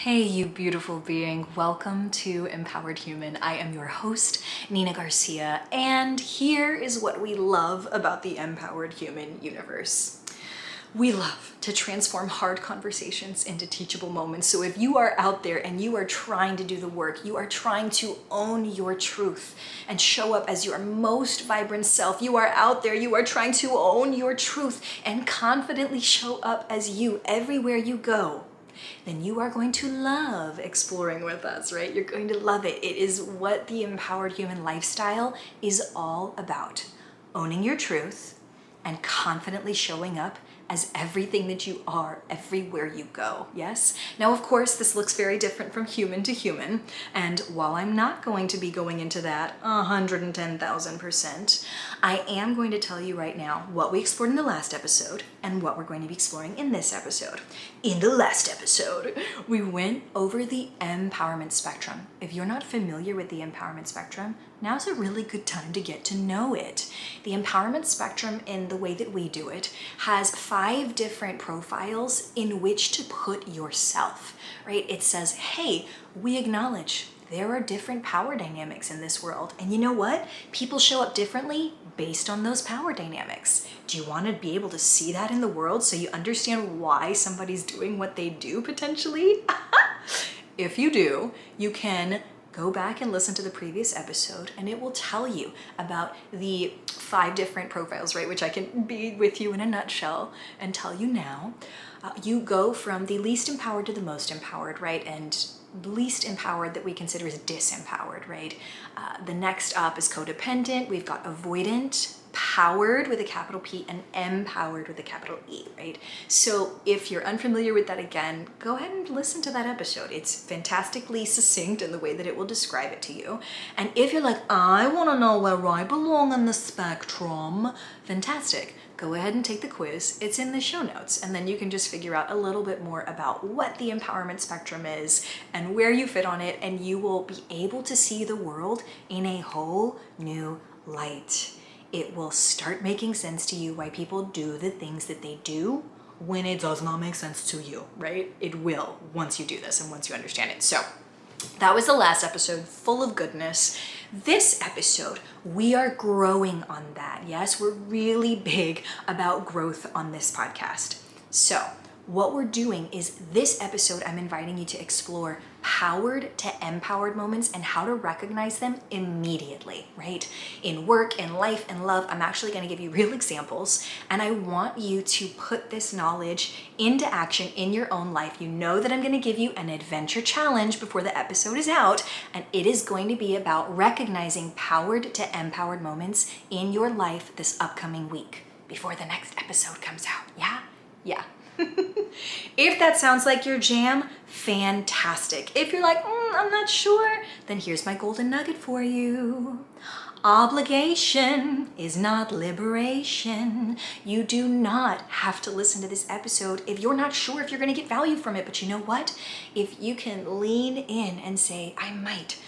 Hey, you beautiful being. Welcome to Empowered Human. I am your host, Nina Garcia, and here is what we love about the Empowered Human universe. We love to transform hard conversations into teachable moments. So if you are out there and you are trying to do the work, you are trying to own your truth and show up as your most vibrant self, you are out there, you are trying to own your truth and confidently show up as you everywhere you go, then you are going to love exploring with us, right? You're going to love it. It is what the empowered human lifestyle is all about. Owning your truth and confidently showing up as everything that you are everywhere you go, yes? Now, of course, this looks very different from human to human, and while I'm not going to be going into that 110,000%, I am going to tell you right now what we explored in the last episode and what we're going to be exploring in this episode. In the last episode, we went over the empowerment spectrum. If you're not familiar with the empowerment spectrum, now's a really good time to get to know it. The empowerment spectrum, in the way that we do it, has 5 different profiles in which to put yourself, right? It says, hey, we acknowledge there are different power dynamics in this world. And you know what? People show up differently based on those power dynamics. Do you want to be able to see that in the world so you understand why somebody's doing what they do potentially? If you do, you can go back and listen to the previous episode and it will tell you about the 5 different profiles, right? Which I can be with you in a nutshell and tell you now. You go from the least empowered to the most empowered, right? And least empowered that we consider is disempowered, right? The next up is codependent. We've got avoidant, powered with a capital P, and empowered with a capital E, right? So if you're unfamiliar with that, again, go ahead and listen to that episode. It's fantastically succinct in the way that it will describe it to you. And if you're like, I want to know where I belong on the spectrum, fantastic. Go ahead and take the quiz. It's in the show notes. And then you can just figure out a little bit more about what the empowerment spectrum is and where you fit on it. And you will be able to see the world in a whole new light. It will start making sense to you why people do the things that they do when it does not make sense to you, right? It will once you do this and once you understand it. So that was the last episode, full of goodness. This episode, we are growing on that. Yes, we're really big about growth on this podcast. So what we're doing is this episode, I'm inviting you to explore powered to empowered moments and how to recognize them immediately, right? In work, in life, in love, I'm actually going to give you real examples, and I want you to put this knowledge into action in your own life. You know that I'm going to give you an adventure challenge before the episode is out, and it is going to be about recognizing powered to empowered moments in your life this upcoming week before the next episode comes out. Yeah. If that sounds like your jam, fantastic. If you're like, I'm not sure, then here's my golden nugget for you. Obligation is not liberation. You do not have to listen to this episode if you're not sure if you're going to get value from it. But you know what? If you can lean in and say, I might,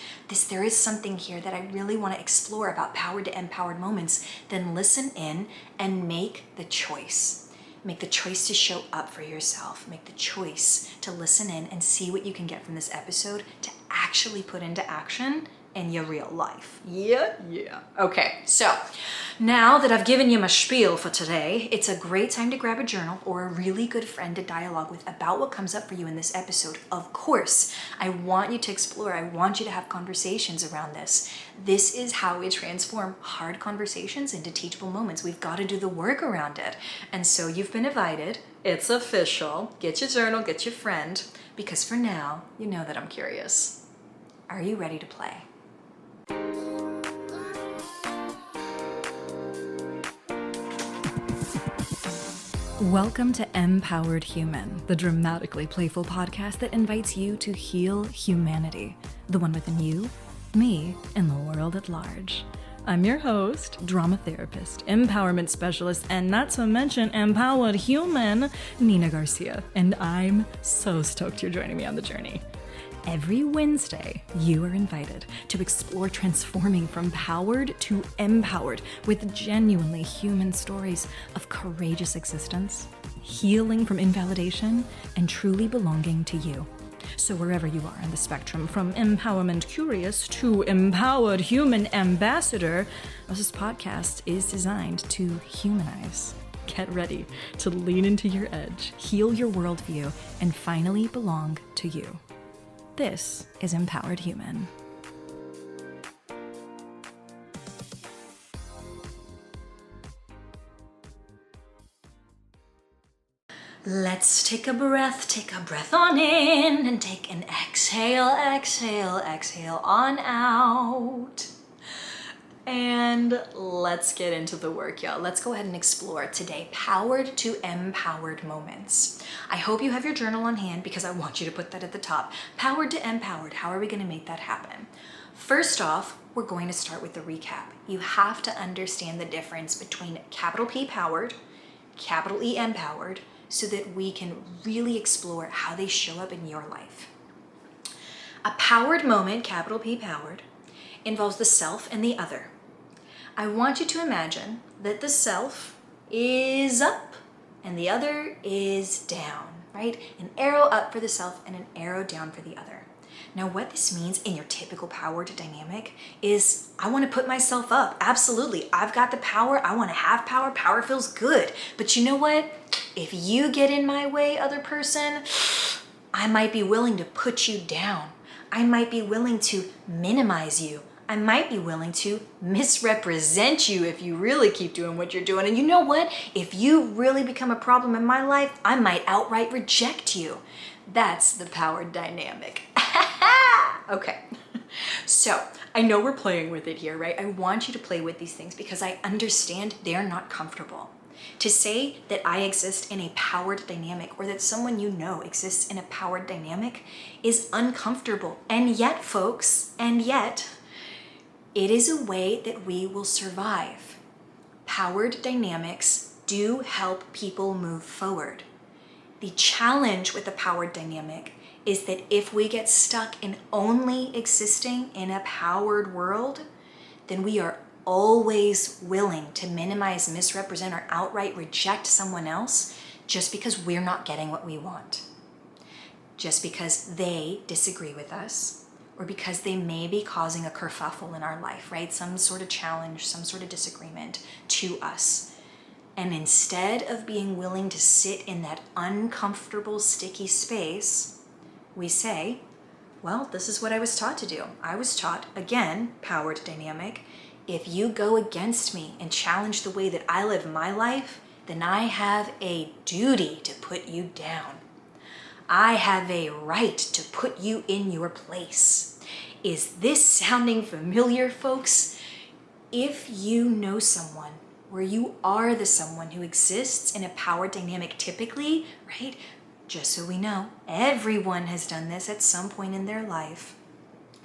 there is something here that I really want to explore about powered to empowered moments, then listen in and make the choice. Make the choice to show up for yourself. Make the choice to listen in and see what you can get from this episode to actually put into action in your real life. Yeah. Okay, so now that I've given you my spiel for today, it's a great time to grab a journal or a really good friend to dialogue with about what comes up for you in this episode. Of course, I want you to explore. I want you to have conversations around this. This is how we transform hard conversations into teachable moments. We've got to do the work around it. And so you've been invited. It's official. Get your journal, get your friend, because for now, you know that I'm curious. Are you ready to play? Welcome to Empowered Human, the dramatically playful podcast that invites you to heal humanity, the one within you, me, and the world at large. I'm your host, drama therapist, empowerment specialist, and not to mention empowered human, Nina Garcia, and I'm so stoked you're joining me on the journey. Every Wednesday, you are invited to explore transforming from powered to empowered with genuinely human stories of courageous existence, healing from invalidation, and truly belonging to you. So wherever you are on the spectrum, from empowerment curious to empowered human ambassador, this podcast is designed to humanize. Get ready to lean into your edge, heal your worldview, and finally belong to you. This is Empowered Human. Let's take a breath on in, and take an exhale, exhale, exhale on out. And let's get into the work, y'all. Let's go ahead and explore today powered to empowered moments. I hope you have your journal on hand because I want you to put that at the top. Powered to empowered. How are we going to make that happen? First off, we're going to start with the recap. You have to understand the difference between capital P powered, capital E empowered, so that we can really explore how they show up in your life. A powered moment, capital P powered, involves the self and the other. I want you to imagine that the self is up and the other is down, right? An arrow up for the self and an arrow down for the other. Now, what this means in your typical powered dynamic is I want to put myself up. Absolutely. I've got the power. I want to have power. Power feels good. But you know what? If you get in my way, other person, I might be willing to put you down. I might be willing to minimize you. I might be willing to misrepresent you if you really keep doing what you're doing. And you know what? If you really become a problem in my life, I might outright reject you. That's the power dynamic. Okay. So I know we're playing with it here, right? I want you to play with these things because I understand they're not comfortable. To say that I exist in a powered dynamic or that someone you know exists in a powered dynamic is uncomfortable. And yet, folks, it is a way that we will survive. Powered dynamics do help people move forward. The challenge with the powered dynamic is that if we get stuck in only existing in a powered world, then we are always willing to minimize, misrepresent, or outright reject someone else just because we're not getting what we want. Just because they disagree with us, or because they may be causing a kerfuffle in our life, right? Some sort of challenge, some sort of disagreement to us. And instead of being willing to sit in that uncomfortable, sticky space, we say, well, this is what I was taught to do. I was taught, again, powered dynamic, if you go against me and challenge the way that I live my life, then I have a duty to put you down. I have a right to put you in your place. Is this sounding familiar, folks? If you know someone where you are the someone who exists in a power dynamic typically, right? Just so we know, everyone has done this at some point in their life.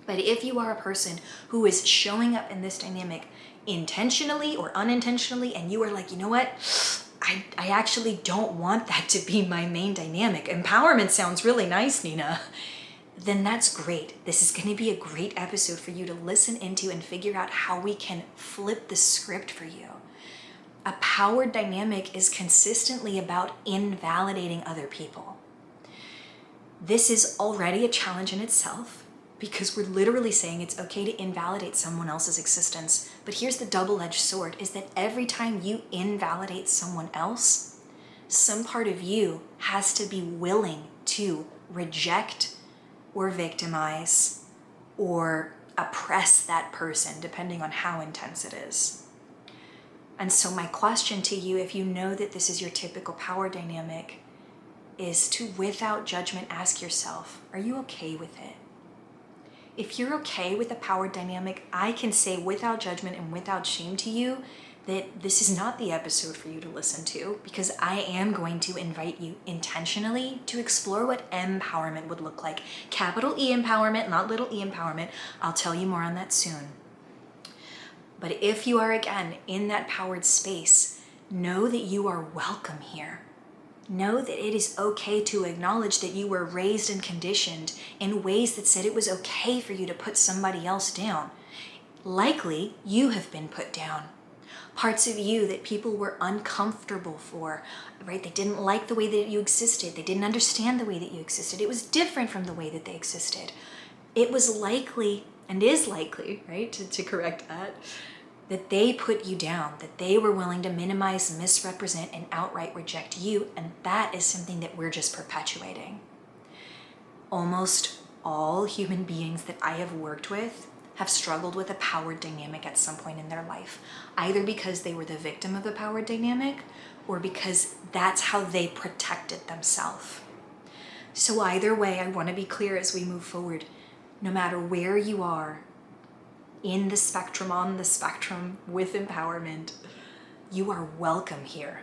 But if you are a person who is showing up in this dynamic intentionally or unintentionally, and you are like, you know what? I actually don't want that to be my main dynamic. Empowerment sounds really nice, Nina. Then that's great. This is going to be a great episode for you to listen into and figure out how we can flip the script for you. A power dynamic is consistently about invalidating other people. This is already a challenge in itself because we're literally saying it's okay to invalidate someone else's existence. But here's the double-edged sword, is that every time you invalidate someone else, some part of you has to be willing to reject or victimize or oppress that person, depending on how intense it is. And so my question to you, if you know that this is your typical power dynamic, is to, without judgment, ask yourself, are you okay with it? If you're okay with the power dynamic, I can say without judgment and without shame to you that this is not the episode for you to listen to, because I am going to invite you intentionally to explore what empowerment would look like. Capital E empowerment, not little e empowerment. I'll tell you more on that soon. But if you are, again, in that powered space, know that you are welcome here. Know that it is okay to acknowledge that you were raised and conditioned in ways that said it was okay for you to put somebody else down. Likely, you have been put down. parts of you that people were uncomfortable for, right? They didn't like the way that you existed. They didn't understand the way that you existed. It was different from the way that they existed. It was likely, and is likely, right, to correct that they put you down, that they were willing to minimize, misrepresent, and outright reject you, and that is something that we're just perpetuating. Almost all human beings that I have worked with have struggled with a power dynamic at some point in their life, either because they were the victim of a power dynamic or because that's how they protected themselves. So either way, I want to be clear as we move forward, no matter where you are in the spectrum, on the spectrum with empowerment, you are welcome here.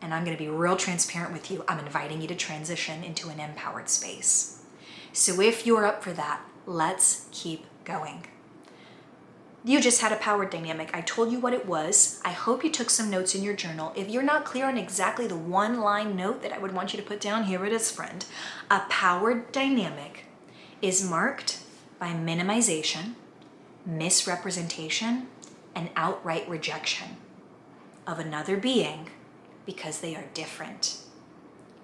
And I'm going to be real transparent with you. I'm inviting you to transition into an empowered space. So if you're up for that, let's keep going. You just had a power dynamic. I told you what it was. I hope you took some notes in your journal. If you're not clear on exactly the one line note that I would want you to put down, here it is, friend. A power dynamic is marked by minimization, misrepresentation, and outright rejection of another being because they are different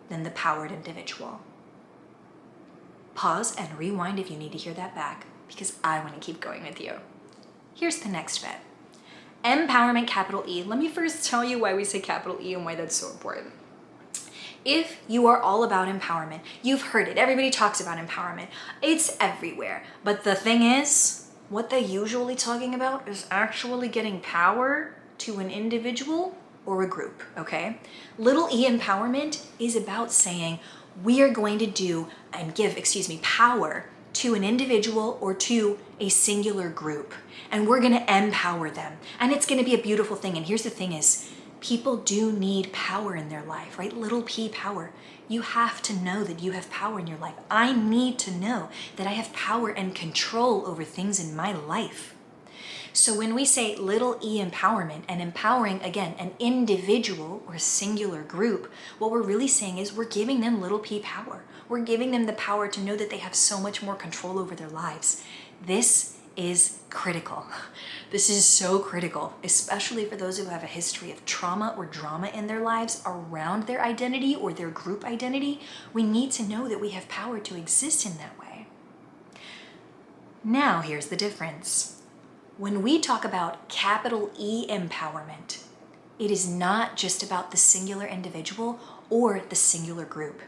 than the powered individual. Pause and rewind if you need to hear that back, because I want to keep going with you. Here's the next bit. Empowerment, capital E. Let me first tell you why we say capital E and why that's so important. If you are all about empowerment, you've heard it. Everybody talks about empowerment. It's everywhere. But the thing is, what they're usually talking about is actually getting power to an individual or a group, okay? Little e empowerment is about saying we are going to do and give, power to an individual or to a singular group. And we're going to empower them. And it's going to be a beautiful thing. And here's the thing is, people do need power in their life, right? Little p power. You have to know that you have power in your life. I need to know that I have power and control over things in my life. So when we say little e empowerment and empowering, again, an individual or a singular group, what we're really saying is we're giving them little p power. We're giving them the power to know that they have so much more control over their lives. This is critical. This is so critical, especially for those who have a history of trauma or drama in their lives around their identity or their group identity. We need to know that we have power to exist in that way. Now, here's the difference. When we talk about capital E empowerment, it is not just about the singular individual or the singular group.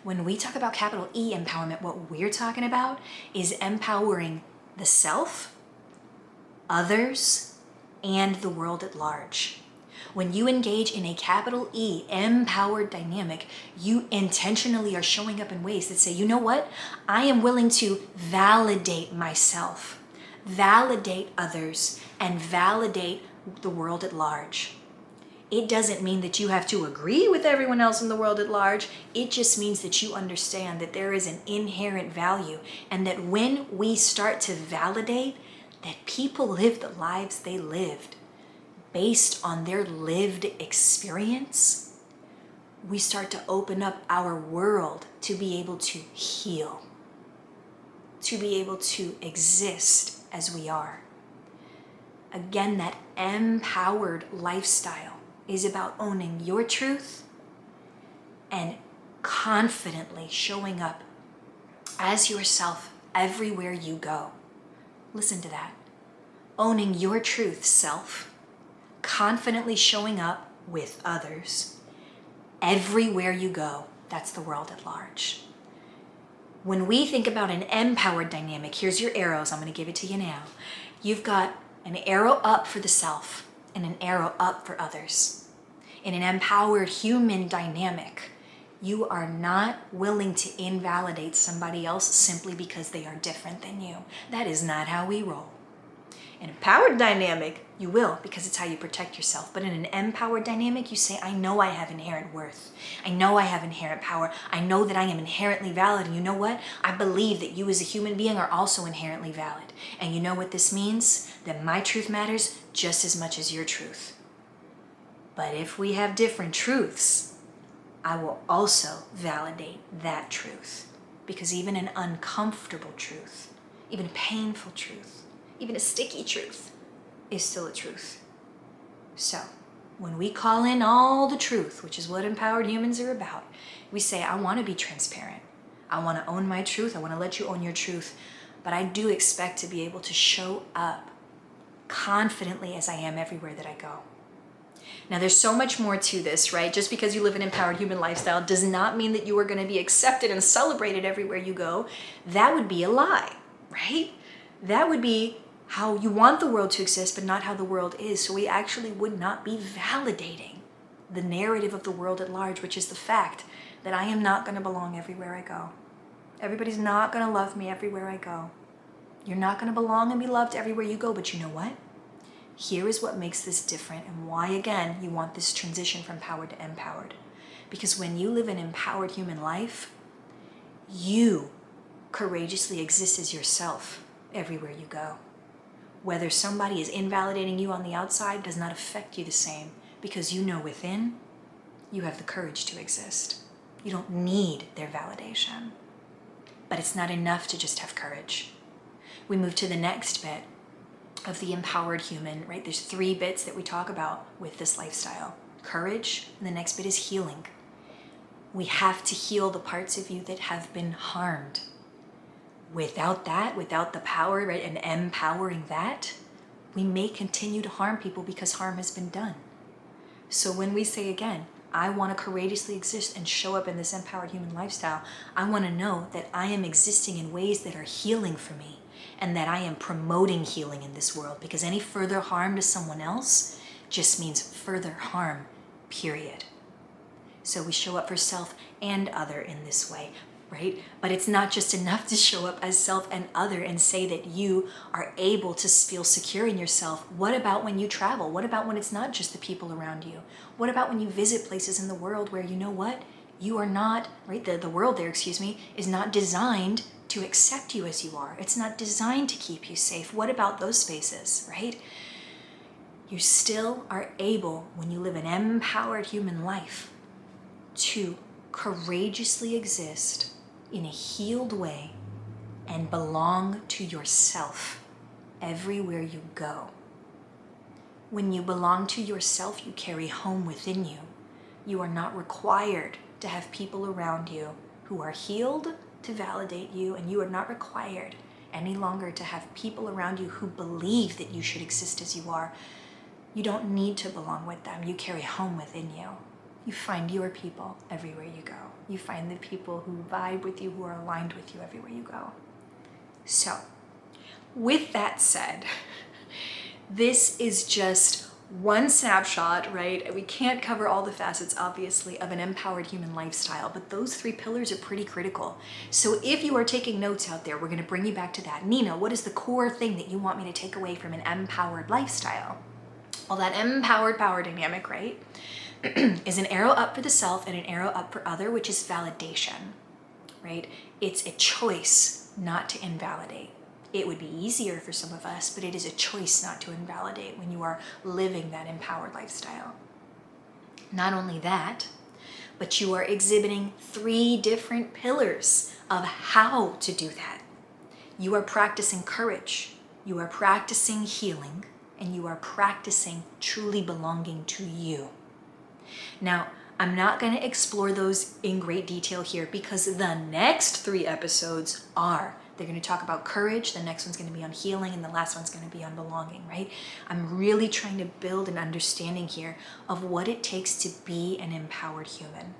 When we talk about capital E empowerment, what we're talking about is empowering the self, others, and the world at large. When you engage in a capital E empowered dynamic, you intentionally are showing up in ways that say, you know what? I am willing to validate myself, validate others, and validate the world at large. It doesn't mean that you have to agree with everyone else in the world at large. It just means that you understand that there is an inherent value, and that when we start to validate that people live the lives they lived based on their lived experience, we start to open up our world to be able to heal, to be able to exist as we are. Again, that empowered lifestyle is about owning your truth and confidently showing up as yourself everywhere you go. Listen to that. Owning your truth, self, confidently showing up with others everywhere you go. That's the world at large. When we think about an empowered dynamic, here's your arrows. I'm going to give it to you now. You've got an arrow up for the self and an arrow up for others. In an empowered human dynamic, you are not willing to invalidate somebody else simply because they are different than you. That is not how we roll. In a powered dynamic, you will, because it's how you protect yourself. But in an empowered dynamic, you say, I know I have inherent worth. I know I have inherent power. I know that I am inherently valid. And you know what? I believe that you as a human being are also inherently valid. And you know what this means? That my truth matters just as much as your truth. But if we have different truths, I will also validate that truth. Because even an uncomfortable truth, even a painful truth, even a sticky truth is still a truth. So when we call in all the truth, which is what empowered humans are about, we say, I want to be transparent. I want to own my truth. I want to let you own your truth. But I do expect to be able to show up confidently as I am everywhere that I go. Now, there's so much more to this, right? Just because you live an empowered human lifestyle does not mean that you are going to be accepted and celebrated everywhere you go. That would be a lie, right? That would be how you want the world to exist, but not how the world is. So we actually would not be validating the narrative of the world at large, which is the fact that I am not going to belong everywhere I go. Everybody's not going to love me everywhere I go. You're not going to belong and be loved everywhere you go, but you know what? Here is what makes this different and why, again, you want this transition from powered to empowered. Because when you live an empowered human life, you courageously exist as yourself everywhere you go. Whether somebody is invalidating you on the outside does not affect you the same, because you know within, you have the courage to exist. You don't need their validation. But it's not enough to just have courage. We move to the next bit of the empowered human, right? There's 3 bits that we talk about with this lifestyle. Courage, and the next bit is healing. We have to heal the parts of you that have been harmed. Without that, without the power, right, and empowering that, we may continue to harm people because harm has been done. So when we say again, I want to courageously exist and show up in this empowered human lifestyle, I want to know that I am existing in ways that are healing for me and that I am promoting healing in this world, because any further harm to someone else just means further harm, period. So we show up for self and other in this way, right? But it's not just enough to show up as self and other and say that you are able to feel secure in yourself. What about when you travel? What about when it's not just the people around you? What about when you visit places in the world where, you know what, you are not, right, the world there, is not designed to accept you as you are. It's not designed to keep you safe. What about those spaces, right? You still are able, when you live an empowered human life, to courageously exist in a healed way and belong to yourself everywhere you go. When you belong to yourself, you carry home within you. You are not required to have people around you who are healed to validate you, and you are not required any longer to have people around you who believe that you should exist as you are. You don't need to belong with them. You carry home within you. You find your people everywhere you go. You find the people who vibe with you, who are aligned with you everywhere you go. So, with that said, this is just one snapshot, right? We can't cover all the facets, obviously, of an empowered human lifestyle, but those 3 pillars are pretty critical. So if you are taking notes out there, we're going to bring you back to that. Nina, what is the core thing that you want me to take away from an empowered lifestyle? Well, that empowered power dynamic, right, is an arrow up for the self and an arrow up for other, which is validation, right? It's a choice not to invalidate. It would be easier for some of us, but it is a choice not to invalidate when you are living that empowered lifestyle. Not only that, but you are exhibiting 3 different pillars of how to do that. You are practicing courage, you are practicing healing, and you are practicing truly belonging to you. Now, I'm not going to explore those in great detail here because the next 3 episodes are. They're going to talk about courage, the next one's going to be on healing, and the last one's going to be on belonging, right? I'm really trying to build an understanding here of what it takes to be an empowered human.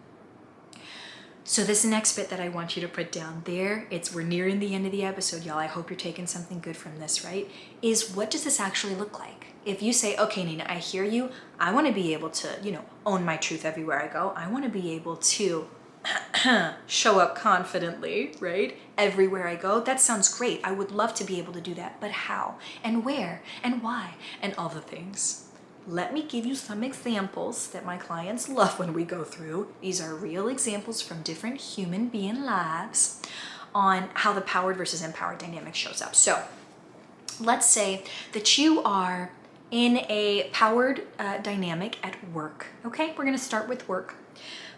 So this next bit that I want you to put down there, we're nearing the end of the episode, y'all. I hope you're taking something good from this, right? Is what does this actually look like? If you say, okay, Nina, I hear you. I want to be able to, own my truth everywhere I go. I want to be able to show up confidently, right? Everywhere I go. That sounds great. I would love to be able to do that. But how? And where? And why? And all the things. Let me give you some examples that my clients love when we go through. These are real examples from different human being lives on how the powered versus empowered dynamic shows up. So let's say that you are in a powered dynamic at work. Okay, we're going to start with work.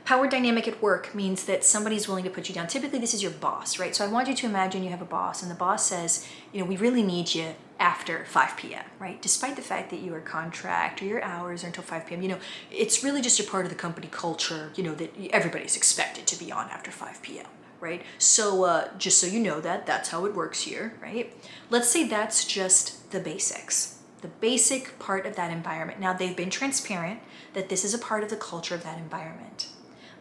Power dynamic at work means that somebody's willing to put you down. Typically, this is your boss, right? So I want you to imagine you have a boss, and the boss says, we really need you after 5 p.m., right? Despite the fact that you are contract or your hours are until 5 p.m., it's really just a part of the company culture, that everybody's expected to be on after 5 p.m., right? So just so you know that's how it works here, right? Let's say that's just the basics, the basic part of that environment. Now, they've been transparent that this is a part of the culture of that environment.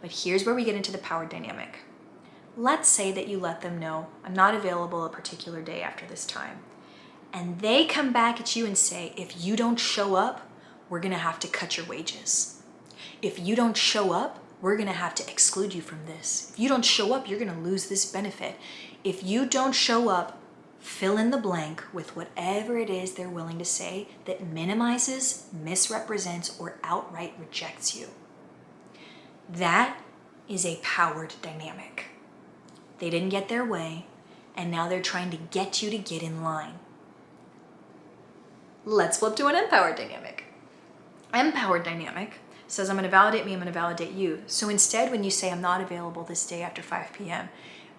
But here's where we get into the power dynamic. Let's say that you let them know, I'm not available a particular day after this time. And they come back at you and say, if you don't show up, we're gonna have to cut your wages. If you don't show up, we're gonna have to exclude you from this. If you don't show up, you're gonna lose this benefit. If you don't show up, fill in the blank with whatever it is they're willing to say that minimizes, misrepresents, or outright rejects you. That is a powered dynamic. They didn't get their way, and now they're trying to get you to get in line. Let's flip to an empowered dynamic. Empowered dynamic says, I'm going to validate me, I'm going to validate you. So instead, when you say, I'm not available this day after 5 p.m.,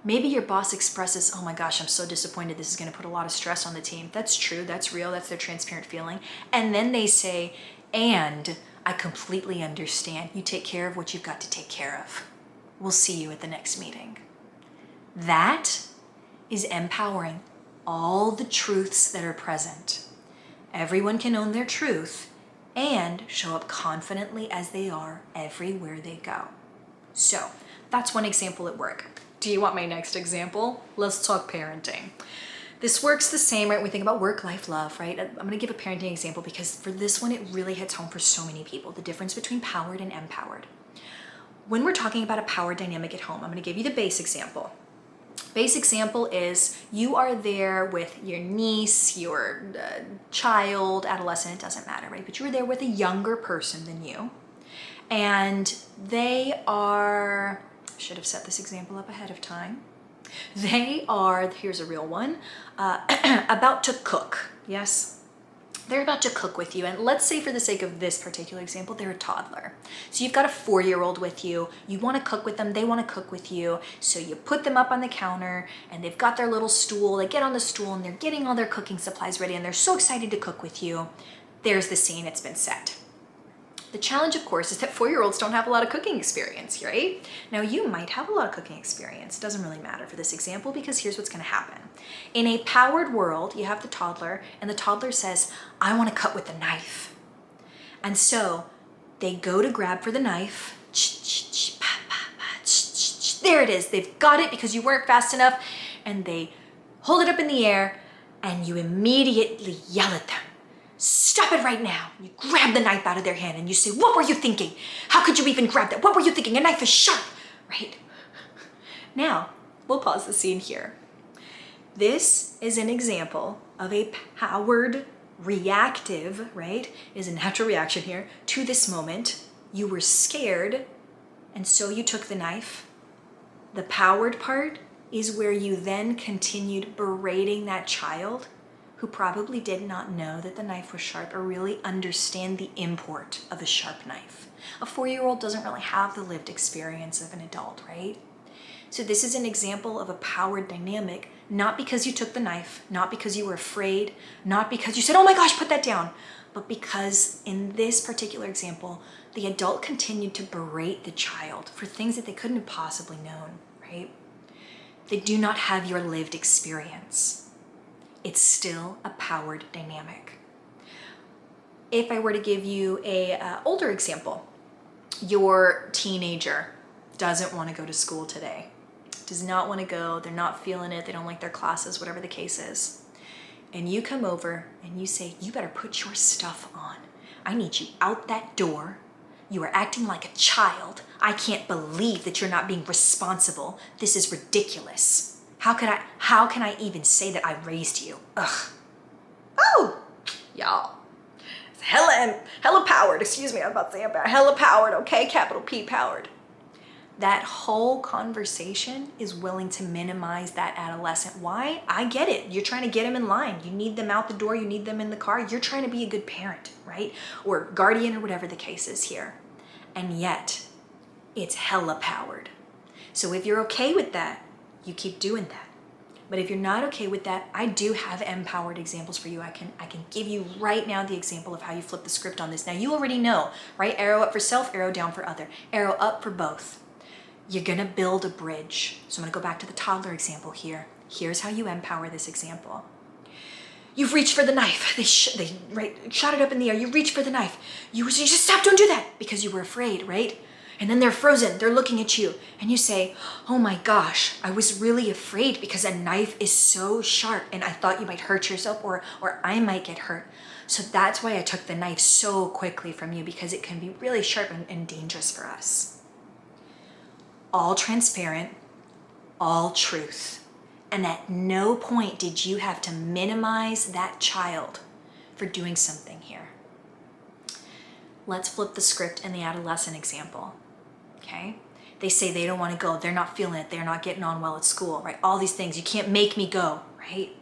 maybe your boss expresses, oh my gosh, I'm so disappointed. This is going to put a lot of stress on the team. That's true. That's real. That's their transparent feeling. And then they say, and I completely understand. You take care of what you've got to take care of. We'll see you at the next meeting. That is empowering all the truths that are present. Everyone can own their truth and show up confidently as they are everywhere they go. So that's one example at work. Do you want my next example? Let's talk parenting. This works the same, right? When we think about work, life, love, right? I'm going to give a parenting example because for this one, it really hits home for so many people, the difference between powered and empowered. When we're talking about a power dynamic at home, I'm going to give you the base example. Base example is you are there with your niece, your child, adolescent, it doesn't matter, right? But you're there with a younger person than you. And they are, should have set this example up ahead of time. They are, here's a real one, about to cook, yes? They're about to cook with you, and let's say for the sake of this particular example, they're a toddler. So you've got a 4-year-old with you, you want to cook with them, they want to cook with you, so you put them up on the counter, and they've got their little stool, they get on the stool, and they're getting all their cooking supplies ready, and they're so excited to cook with you. There's the scene, it's been set. The challenge, of course, is that 4-year-olds don't have a lot of cooking experience, right? Now, you might have a lot of cooking experience. It doesn't really matter for this example because here's what's going to happen. In a powered world, you have the toddler, and the toddler says, I want to cut with a knife. And so they go to grab for the knife. There it is. They've got it because you weren't fast enough. And they hold it up in the air, and you immediately yell at them. Stop it right now. You grab the knife out of their hand and you say, what were you thinking? How could you even grab that? What were you thinking? A knife is sharp, right? Now, we'll pause the scene here. This is an example of a powered reactive, right? Is a natural reaction here to this moment. You were scared, and so you took the knife. The powered part is where you then continued berating that child who probably did not know that the knife was sharp or really understand the import of a sharp knife. A 4-year-old doesn't really have the lived experience of an adult, right? So this is an example of a powered dynamic, not because you took the knife, not because you were afraid, not because you said, oh my gosh, put that down, but because in this particular example, the adult continued to berate the child for things that they couldn't have possibly known, right? They do not have your lived experience. It's still a powered dynamic. If I were to give you a older example, your teenager doesn't want to go to school today, does not want to go, they're not feeling it, they don't like their classes, whatever the case is. And you come over and you say, you better put your stuff on. I need you out that door. You are acting like a child. I can't believe that you're not being responsible. This is ridiculous. How can I even say that I raised you? Ugh. Oh, y'all. It's hella powered. Excuse me, I was about to say about hella powered, okay? Capital P powered. That whole conversation is willing to minimize that adolescent. Why? I get it. You're trying to get them in line. You need them out the door. You need them in the car. You're trying to be a good parent, right? Or guardian or whatever the case is here. And yet, it's hella powered. So if you're okay with that, you keep doing that. But if you're not okay with that, I do have empowered examples for you. I can give you right now the example of how you flip the script on this. Now you already know, right? Arrow up for self, arrow down for other. Arrow up for both. You're gonna build a bridge. So I'm gonna go back to the toddler example here. Here's how you empower this example. You've reached for the knife. They shot it up in the air. You reach for the knife. You just stop, don't do that, because you were afraid, right? And then they're frozen, they're looking at you, and you say, oh my gosh, I was really afraid because a knife is so sharp and I thought you might hurt yourself or I might get hurt. So that's why I took the knife so quickly from you, because it can be really sharp and dangerous for us. All transparent, all truth. And at no point did you have to minimize that child for doing something here. Let's flip the script in the adolescent example. Okay? They say they don't want to go. They're not feeling it. They're not getting on well at school, right? All these things. You can't make me go, right?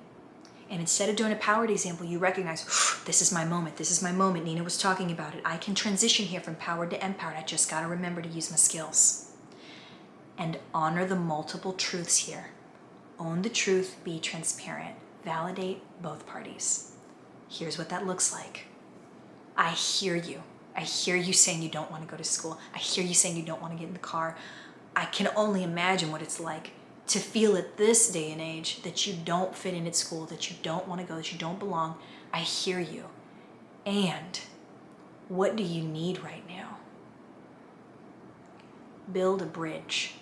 And instead of doing a powered example, you recognize, this is my moment. This is my moment. Nina was talking about it. I can transition here from powered to empowered. I just got to remember to use my skills. And honor the multiple truths here. Own the truth. Be transparent. Validate both parties. Here's what that looks like. I hear you. I hear you saying you don't want to go to school. I hear you saying you don't want to get in the car. I can only imagine what it's like to feel at this day and age that you don't fit in at school, that you don't want to go, that you don't belong. I hear you. And what do you need right now? Build a bridge.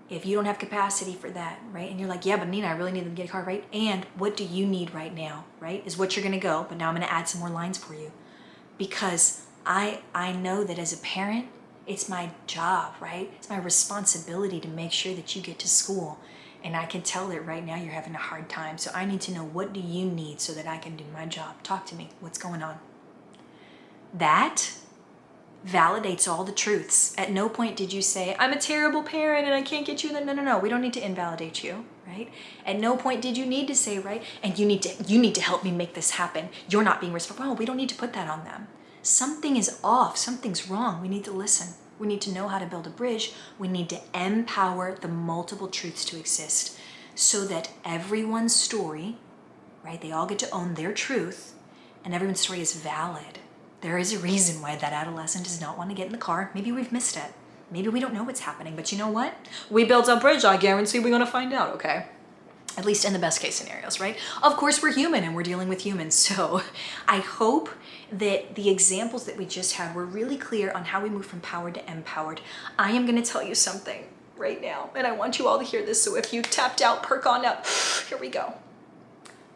If you don't have capacity for that, right? And you're like, yeah, but Nina, I really need to get a car, right? And what do you need right now, right? Is what you're going to go. But now I'm going to add some more lines for you. Because I know that as a parent, it's my job, right? It's my responsibility to make sure that you get to school. And I can tell that right now you're having a hard time. So I need to know, what do you need so that I can do my job? Talk to me. What's going on? That validates all the truths. At no point did you say, I'm a terrible parent and I can't get you there. No. We don't need to invalidate you, right? At no point did you need to say, right, and you need to help me make this happen. You're not being responsible. We don't need to put that on them. Something is off. Something's wrong. We need to listen. We need to know how to build a bridge. We need to empower the multiple truths to exist so that everyone's story, right, they all get to own their truth and everyone's story is valid. There is a reason why that adolescent does not want to get in the car. Maybe we've missed it. Maybe we don't know what's happening, but you know what? We built a bridge. I guarantee we're going to find out, okay? At least in the best case scenarios, right? Of course, we're human and we're dealing with humans. So I hope that the examples that we just had were really clear on how we move from powered to empowered. I am going to tell you something right now, and I want you all to hear this. So if you tapped out, perk on up, here we go.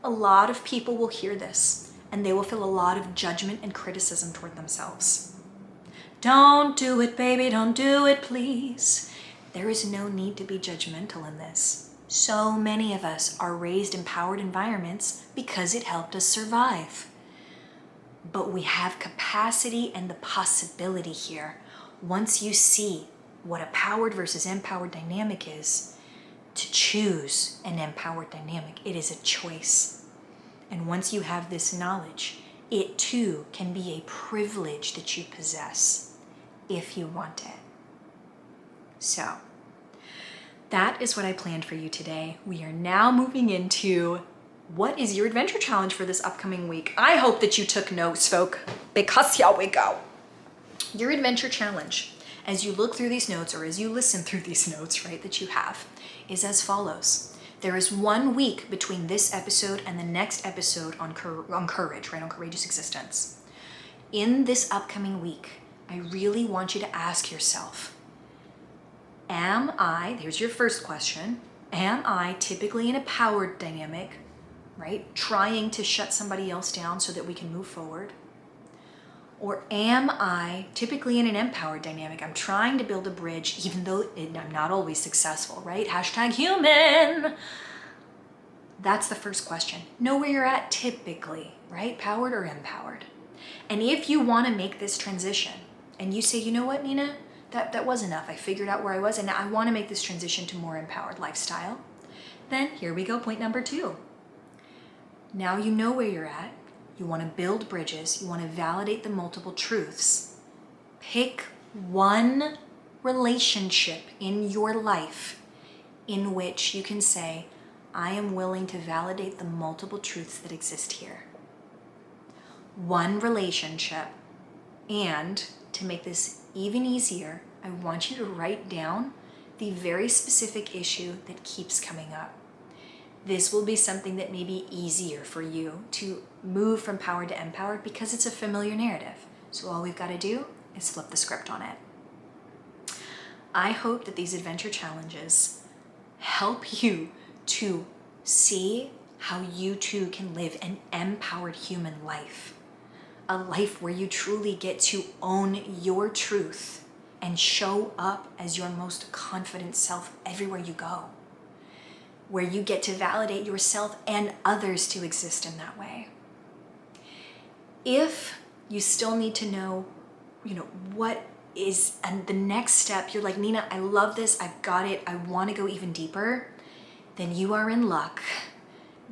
A lot of people will hear this and they will feel a lot of judgment and criticism toward themselves. Don't do it, baby. Don't do it, please. There is no need to be judgmental in this. So many of us are raised in powered environments because it helped us survive. But we have capacity and the possibility here. Once you see what a powered versus empowered dynamic is, to choose an empowered dynamic, it is a choice. And once you have this knowledge, it too can be a privilege that you possess if you want it. So, that is what I planned for you today. We are now moving into what is your adventure challenge for this upcoming week. I hope that you took notes, folk, because here we go. Your adventure challenge, as you look through these notes or as you listen through these notes, right, that you have, is as follows. There is 1 week between this episode and the next episode on courage, right, on courageous existence. In this upcoming week, I really want you to ask yourself, here's your first question, am I typically in a powered dynamic, right, trying to shut somebody else down so that we can move forward? Or am I typically in an empowered dynamic? I'm trying to build a bridge, even though I'm not always successful, right? #human. That's the first question. Know where you're at typically, right? Powered or empowered. And if you want to make this transition and you say, you know what, Nina, that was enough. I figured out where I was and now I want to make this transition to more empowered lifestyle. Then here we go, point number 2. Now you know where you're at. You want to build bridges. You want to validate the multiple truths. Pick one relationship in your life in which you can say, I am willing to validate the multiple truths that exist here. One relationship. And to make this even easier, I want you to write down the very specific issue that keeps coming up. This will be something that may be easier for you to move from powered to empowered because it's a familiar narrative. So all we've got to do is flip the script on it. I hope that these adventure challenges help you to see how you too can live an empowered human life. A life where you truly get to own your truth and show up as your most confident self everywhere you go. Where you get to validate yourself and others to exist in that way. If you still need to know, what is the next step, you're like, Nina, I love this, I've got it, I want to go even deeper, then you are in luck.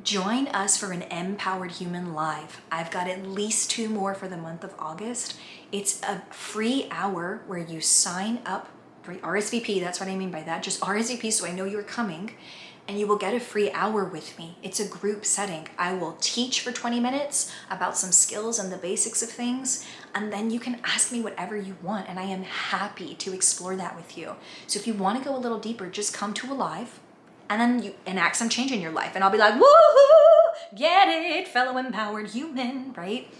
Join us for an Empowered Human Live. I've got at least 2 more for the month of August. It's a free hour where you sign up for RSVP. That's what I mean by that. Just RSVP so I know you're coming. And you will get a free hour with me. It's a group setting. I will teach for 20 minutes about some skills and the basics of things. And then you can ask me whatever you want. And I am happy to explore that with you. So if you want to go a little deeper, just come to a live. And then you enact some change in your life. And I'll be like, woohoo, get it, fellow empowered human, right?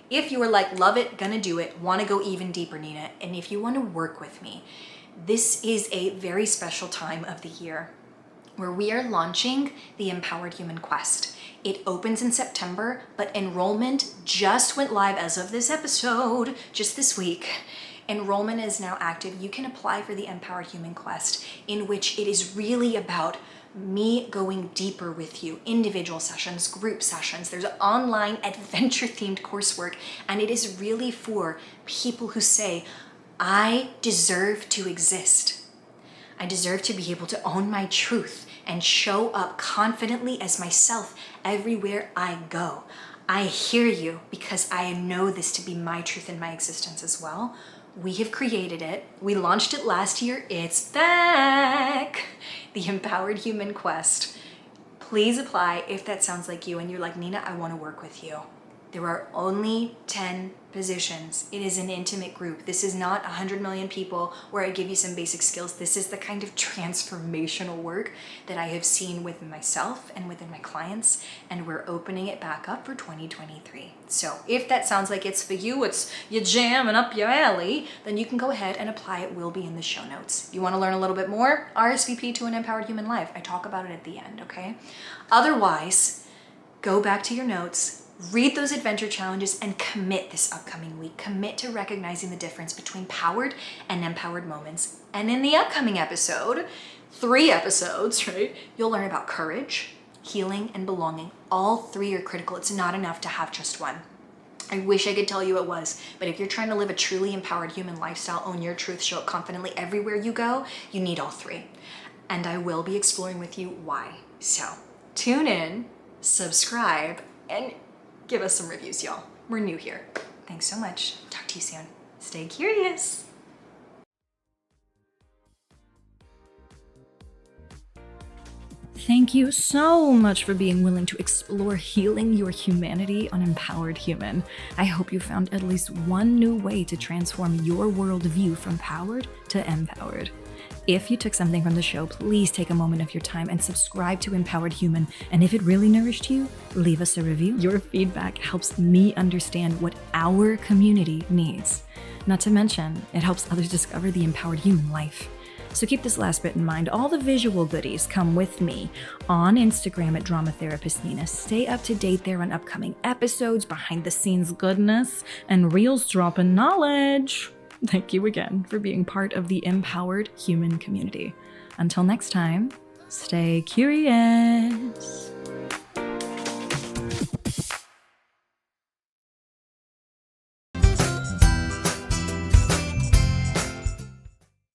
If you are like, love it, gonna do it, wanna go even deeper, Nina, and if you wanna work with me, this is a very special time of the year where we are launching the Empowered Human Quest. It opens in September, but enrollment just went live as of this episode, just this week. Enrollment is now active. You can apply for the Empowered Human Quest, in which it is really about me going deeper with you, individual sessions, group sessions. There's online adventure-themed coursework, and it is really for people who say, I deserve to exist. I deserve to be able to own my truth and show up confidently as myself everywhere I go. I hear you because I know this to be my truth in my existence as well. We have created it. We launched it last year. It's back. The Empowered Human Quest. Please apply if that sounds like you and you're like, Nina, I want to work with you. There are only 10 positions. It is an intimate group. This is not 100 million people where I give you some basic skills. This is the kind of transformational work that I have seen within myself and within my clients, and we're opening it back up for 2023. So if that sounds like it's for you, it's your jam and up your alley, then you can go ahead and apply. It will be in the show notes. You want to learn a little bit more? RSVP to an Empowered Human Life. I talk about it at the end, okay? Otherwise, go back to your notes, read those adventure challenges, and commit this upcoming week. Commit to recognizing the difference between powered and empowered moments. And in the upcoming episode, 3 episodes, right, you'll learn about courage, healing, and belonging. All 3 are critical. It's not enough to have just one. I wish I could tell you it was, but if you're trying to live a truly empowered human lifestyle, own your truth, show up confidently everywhere you go, you need all 3. And I will be exploring with you why. So tune in, subscribe, and give us some reviews, y'all. We're new here. Thanks so much. Talk to you soon. Stay curious. Thank you so much for being willing to explore healing your humanity on Empowered Human. I hope you found at least one new way to transform your worldview from powered to empowered. If you took something from the show, please take a moment of your time and subscribe to Empowered Human. And if it really nourished you, leave us a review. Your feedback helps me understand what our community needs. Not to mention, it helps others discover the empowered human life. So keep this last bit in mind. All the visual goodies come with me on Instagram at Drama Therapist Nina. Stay up to date there on upcoming episodes, behind the scenes goodness, and reels dropping knowledge. Thank you again for being part of the empowered human community. Until next time, stay curious.